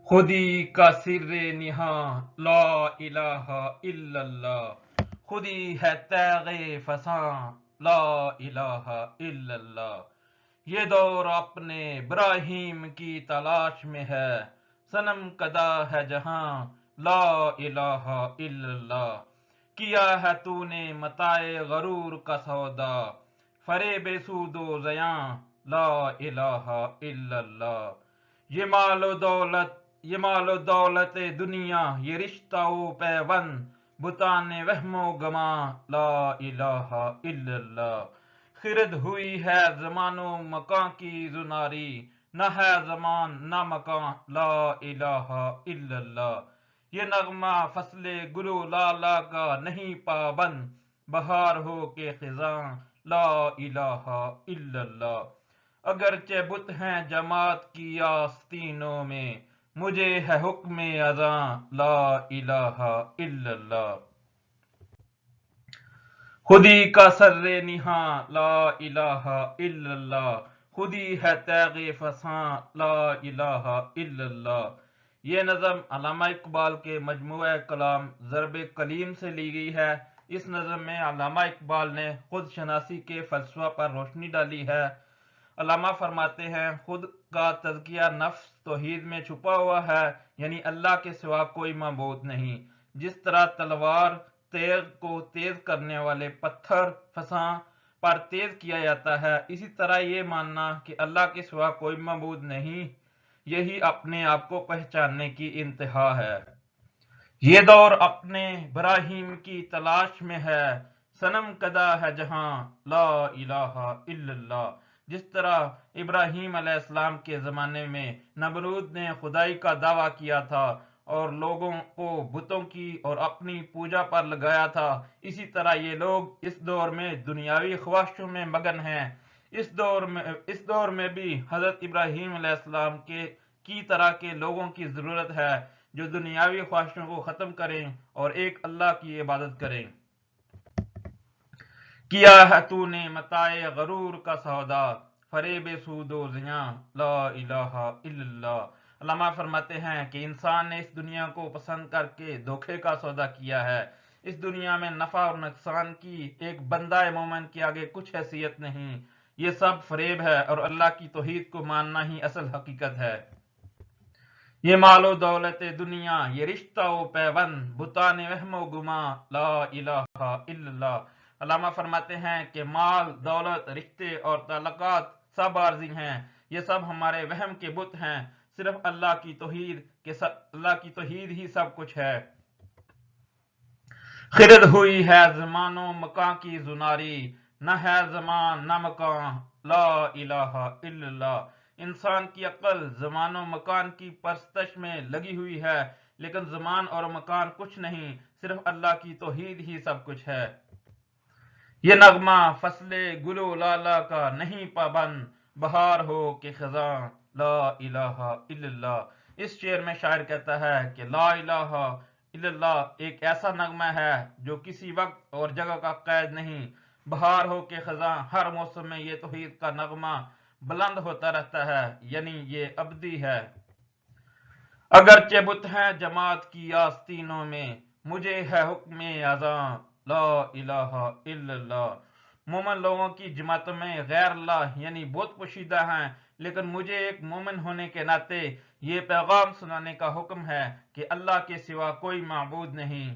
خودی کا سر نہاں لا الہ الا اللہ، خودی ہے تیغ فساں لا الہ الا اللہ۔ یہ دور اپنے ابراہیم کی تلاش میں ہے، صنم کدا ہے جہاں لا الہ الا اللہ۔ کیا ہے تو نے متاع غرور کا سودا، فریب سود و زیاں لا الہ الا اللہ۔ یہ مال و دولت دنیا، یہ رشتہ و پیوند، بتان وہم و گماں لا الہ الا اللہ۔ خرد ہوئی ہے زمان و مکان کی زناری، نہ ہے زمان نہ مکان لا الہ الا اللہ۔ یہ نغمہ فصل گل و لالا کا نہیں پابند، بہار ہو کے خزاں لا الہ الا اللہ۔ اگرچہ بت ہیں جماعت کی آستینوں میں، مجھے ہے حکم اذاں لا الہ الا اللہ۔ خودی کا سر نہاں لا الہ الا اللہ، خودی ہے تیغ فساں لا الہ الا اللہ۔ یہ نظم علامہ اقبال کے مجموعہ کلام ضرب کلیم سے لی گئی ہے۔ اس نظم میں علامہ اقبال نے خود شناسی کے فلسفہ پر روشنی ڈالی ہے۔ علامہ فرماتے ہیں، خود کا تزکیہ نفس توحید میں چھپا ہوا ہے، یعنی اللہ کے سوا کوئی معبود نہیں۔ جس طرح تلوار تیغ کو تیز کرنے والے پتھر فساں پر تیز کیا جاتا ہے، اسی طرح یہ ماننا کہ اللہ کے سوا کوئی معبود نہیں، یہی اپنے آپ کو پہچاننے کی انتہا ہے۔ یہ دور اپنے ابراہیم کی تلاش میں ہے، صنم کدا ہے جہاں لا الہ الا اللہ۔ جس طرح ابراہیم علیہ السلام کے زمانے میں نمرود نے خدائی کا دعویٰ کیا تھا اور لوگوں کو بتوں کی اور اپنی پوجا پر لگایا تھا، اسی طرح یہ لوگ اس دور میں دنیاوی خواہشوں میں مگن ہیں۔ اس دور میں بھی حضرت ابراہیم علیہ السلام کی طرح کے لوگوں کی ضرورت ہے جو دنیاوی خواہشوں کو ختم کریں اور ایک اللہ کی عبادت کریں۔ کیا ہے تو نے متاع غرور کا سودا، فریب سود و زیاں لا الہ الا اللہ۔ علامہ فرماتے ہیں کہ انسان نے اس دنیا کو پسند کر کے دھوکے کا سودا کیا ہے۔ اس دنیا میں نفع اور نقصان کی ایک بندہ مومن کے آگے کچھ حیثیت نہیں، یہ سب فریب ہے اور اللہ کی توحید کو ماننا ہی اصل حقیقت ہے۔ یہ مال و دولت دنیا، یہ رشتہ و پیوند، بتان وہم و گماں لا الہ الا اللہ۔ علامہ فرماتے ہیں کہ مال، دولت، رشتے اور تعلقات سب عارضی ہیں، یہ سب ہمارے وہم کے بت ہیں، صرف اللہ کی توحید ہی سب کچھ ہے۔ خرد ہوئی ہے زمان و مکان کی زناری، نہ ہے زمان نہ مکان لا الہ الا اللہ۔ انسان کی عقل زمان و مکان کی پرستش میں لگی ہوئی ہے، لیکن زمان اور مکان کچھ نہیں، صرف اللہ کی توحید ہی سب کچھ ہے۔ یہ نغمہ فصل گل و لالا کا نہیں پابند، بہار ہو کہ خزاں لا الہ الا اللہ۔ اس شعر میں شاعر کہتا ہے کہ لا الہ الا اللہ ایک ایسا نغمہ ہے جو کسی وقت اور جگہ کا قید نہیں، بہار ہو کہ خزاں، ہر موسم میں یہ توحید کا نغمہ بلند ہوتا رہتا ہے، یعنی یہ ابدی ہے۔ اگرچہ بت ہیں جماعت کی آستینوں میں، مجھے ہے حکم اذاں لا الہ الا اللہ۔ مومن لوگوں کی جماعتوں میں غیر اللہ یعنی بت پوشیدہ ہیں، لیکن مجھے ایک مومن ہونے کے ناطے یہ پیغام سنانے کا حکم ہے کہ اللہ کے سوا کوئی معبود نہیں۔